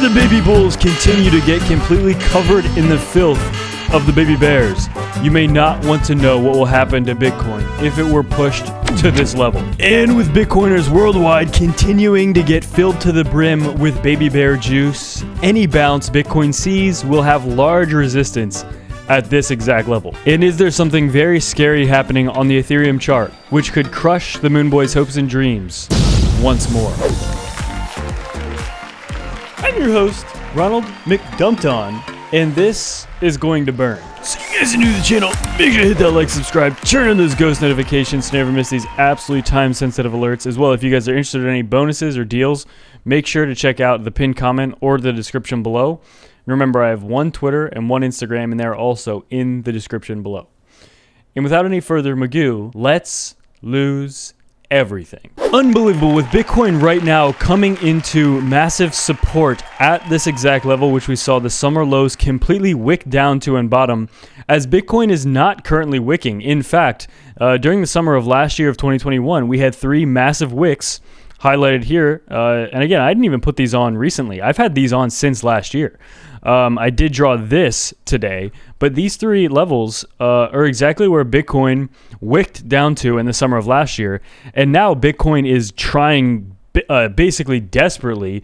the baby bulls continue to get completely covered in the filth of the baby bears, you may not want to know what will happen to Bitcoin if it were pushed to this level. And with Bitcoiners worldwide continuing to get filled to the brim with baby bear juice, any bounce Bitcoin sees will have large resistance at this exact level. And is there something very scary happening on the Ethereum chart, which could crush the Moon Boys' hopes and dreams once more? I'm your host, Ronald McDumpton, and this is Going to Burn. So you guys are new to the channel, make sure to hit that like, subscribe, turn on those ghost notifications to never miss these absolutely time-sensitive alerts. As well, if you guys are interested in any bonuses or deals, make sure to check out the pinned comment or the description below. And remember, I have one Twitter and one Instagram, and they're also in the description below. And without any further ado, let's lose everything. Unbelievable, with Bitcoin right now coming into massive support at this exact level, which we saw the summer lows completely wick down to and bottom, as Bitcoin is not currently wicking. In fact, during the summer of last year of 2021, we had 3 massive wicks highlighted here. And again, I didn't even put these on recently. I've had these on since last year. I did draw this today, but these 3 levels are exactly where Bitcoin wicked down to in the summer of last year. And now Bitcoin is trying basically desperately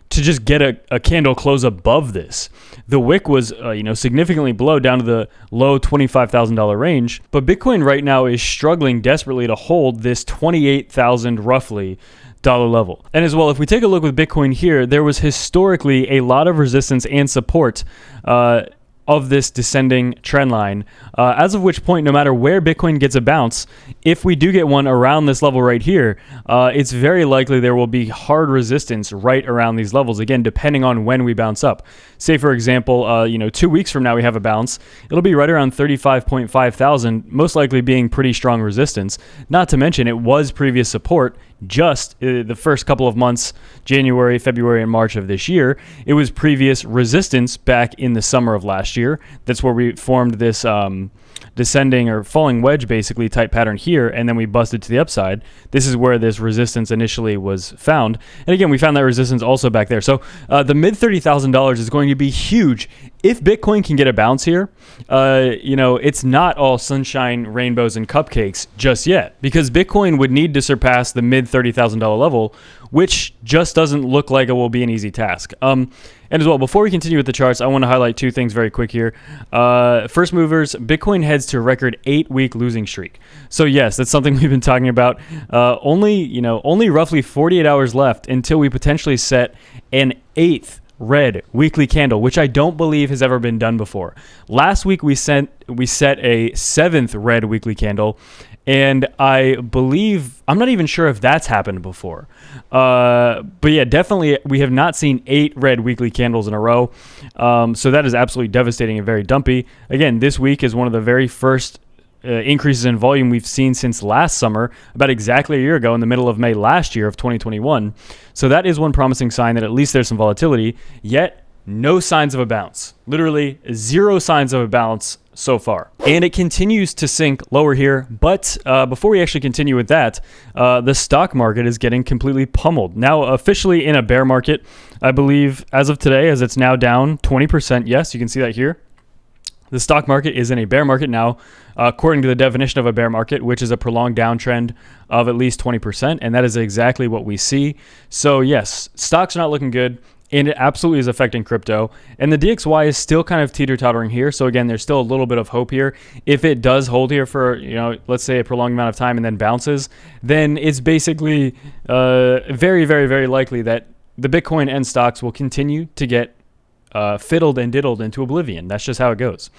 to just get a candle close above this. The wick was significantly below, down to the low $25,000 range, but Bitcoin right now is struggling desperately to hold this 28,000 roughly dollar level. And as well, if we take a look with Bitcoin here, there was historically a lot of resistance and support of this descending trend line, as of which point, no matter where Bitcoin gets a bounce, if we do get one around this level right here, it's very likely there will be hard resistance right around these levels, again, depending on when we bounce up. Say, for example, 2 weeks from now we have a bounce, it'll be right around 35.5 thousand, most likely being pretty strong resistance. Not to mention, it was previous support just the first couple of months, January, February, and March of this year. It was previous resistance back in the summer of last year. That's where we formed this descending or falling wedge basically type pattern here, and then we busted to the upside. This is where this resistance initially was found. And again, we found that resistance also back there. So the mid $30,000 is going to be huge. If Bitcoin can get a bounce here, it's not all sunshine, rainbows, and cupcakes just yet, because Bitcoin would need to surpass the mid $30,000 level, which just doesn't look like it will be an easy task. And as well, before we continue with the charts, I want to highlight 2 things very quick here. First movers, Bitcoin heads to a record 8-week losing streak. So yes, that's something we've been talking about. Only roughly 48 hours left until we potentially set an 8th red weekly candle, which I don't believe has ever been done before. Last week we set a 7th red weekly candle, and I believe, I'm not even sure if that's happened before. But yeah, definitely we have not seen 8 red weekly candles in a row. So that is absolutely devastating and very dumpy. Again, this week is one of the very first increases in volume we've seen since last summer, about exactly a year ago in the middle of May last year of 2021. So that is one promising sign that at least there's some volatility, yet no signs of a bounce. Literally 0 signs of a bounce so far. And it continues to sink lower here. But before we actually continue with that, the stock market is getting completely pummeled. Now officially in a bear market, I believe as of today, as it's now down 20%. Yes, you can see that here. The stock market is in a bear market now, according to the definition of a bear market, which is a prolonged downtrend of at least 20%, and that is exactly what we see. So yes, stocks are not looking good, and it absolutely is affecting crypto. And the DXY is still kind of teeter-tottering here. So again, there's still a little bit of hope here. If it does hold here for, let's say a prolonged amount of time and then bounces, then it's basically very, very, very likely that the Bitcoin and stocks will continue to get fiddled and diddled into oblivion. That's just how it goes.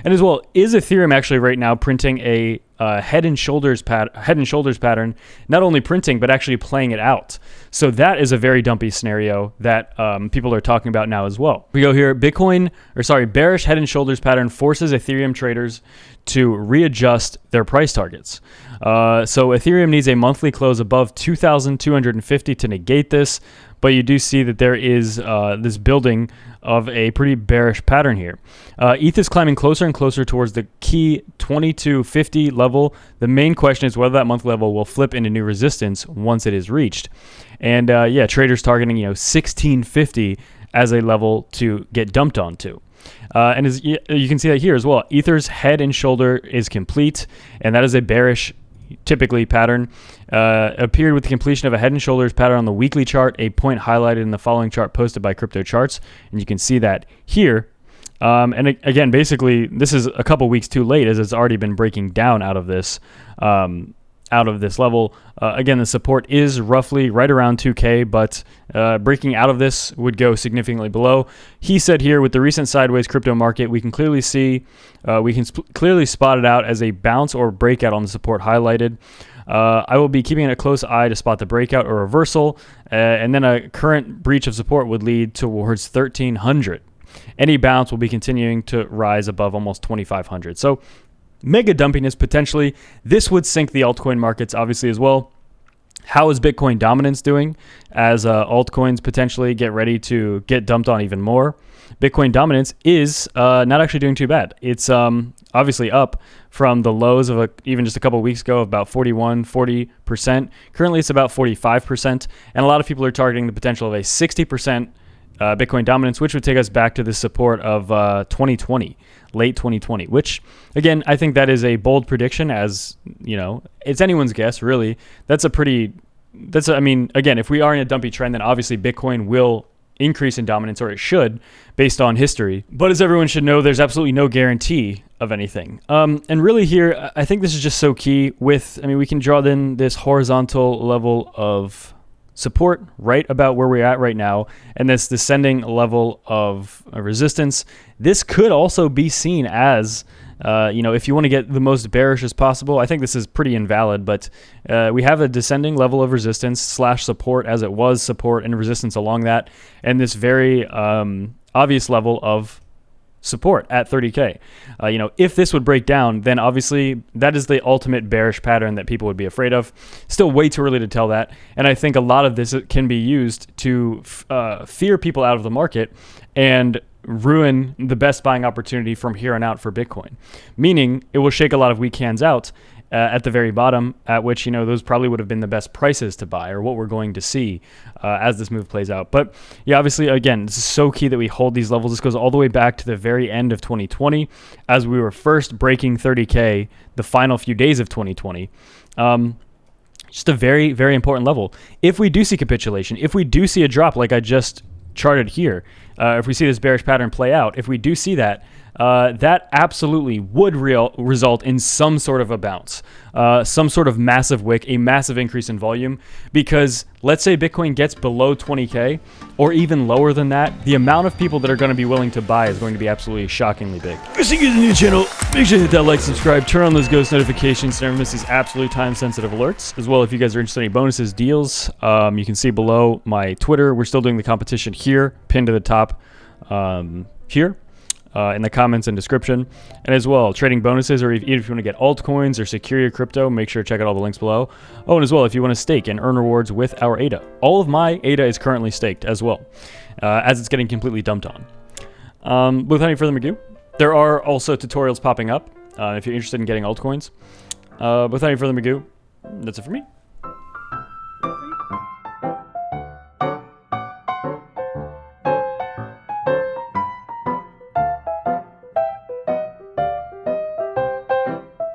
And as well, is Ethereum actually right now printing a head and shoulders pattern, not only printing but actually playing it out? So that is a very dumpy scenario that people are talking about now as well. We go here, bearish head and shoulders pattern forces Ethereum traders to readjust their price targets. So Ethereum needs a monthly close above 2,250 to negate this, but you do see that there is this building of a pretty bearish pattern here. ETH is climbing closer and closer towards the key 2250 level. The main question is whether that monthly level will flip into new resistance once it is reached. And yeah, traders targeting 1650 as a level to get dumped onto. And as you can see that here as well, Ether's head and shoulder is complete, and that is a bearish, typically pattern. Appeared with the completion of a head and shoulders pattern on the weekly chart, a point highlighted in the following chart posted by Crypto Charts, and you can see that here. And again, basically, this is a couple weeks too late, as it's already been breaking down out of this level. Again, the support is roughly right around 2K, but breaking out of this would go significantly below. He said here, with the recent sideways crypto market, we can clearly see, clearly spot it out as a bounce or breakout on the support highlighted. I will be keeping a close eye to spot the breakout or reversal, and then a current breach of support would lead towards 1300. Any bounce will be continuing to rise above almost 2500. So mega dumpiness potentially. This would sink the altcoin markets obviously as well. How is Bitcoin dominance doing as altcoins potentially get ready to get dumped on even more? Bitcoin dominance is not actually doing too bad. It's obviously up from the lows of even just a couple weeks ago of about 40%. Currently it's about 45%, and a lot of people are targeting the potential of a 60% Bitcoin dominance, which would take us back to the support of 2020, late 2020, which again, I think that is a bold prediction, as you know, it's anyone's guess really. I mean, again, if we are in a dumpy trend, then obviously Bitcoin will increase in dominance, or it should, based on history. But as everyone should know, there's absolutely no guarantee of anything. And really here, I think this is just so key with, I mean, we can draw then this horizontal level of support right about where we're at right now, and this descending level of resistance. This could also be seen as, if you want to get the most bearish as possible. I think this is pretty invalid, but we have a descending level of resistance / support, as it was support and resistance along that, and this very obvious level of support at 30K. If this would break down, then obviously that is the ultimate bearish pattern that people would be afraid of. Still way too early to tell that. And I think a lot of this can be used to fear people out of the market and ruin the best buying opportunity from here on out for Bitcoin. Meaning it will shake a lot of weak hands out at the very bottom, at which, those probably would have been the best prices to buy, or what we're going to see as this move plays out. But yeah, obviously, again, this is so key that we hold these levels. This goes all the way back to the very end of 2020, as we were first breaking 30K the final few days of 2020. Just a very, very important level. If we do see capitulation, if we do see a drop like I just charted here, if we see this bearish pattern play out, if we do see that, that absolutely would result in some sort of a bounce, some sort of massive wick, a massive increase in volume, because let's say Bitcoin gets below 20K or even lower than that, the amount of people that are going to be willing to buy is going to be absolutely shockingly big. If you're new to the channel, make sure to hit that like, subscribe, turn on those ghost notifications to never miss these absolutely time-sensitive alerts. As well, if you guys are interested in any bonuses, deals, you can see below my Twitter. We're still doing the competition here, pinned to the top here. In the comments and description. And as well, trading bonuses, or even if you want to get altcoins or secure your crypto, make sure to check out all the links below. Oh, and as well, if you want to stake and earn rewards with our ADA. All of my ADA is currently staked as well, as it's getting completely dumped on. Without any further ado, there are also tutorials popping up if you're interested in getting altcoins. Without any further ado, that's it for me.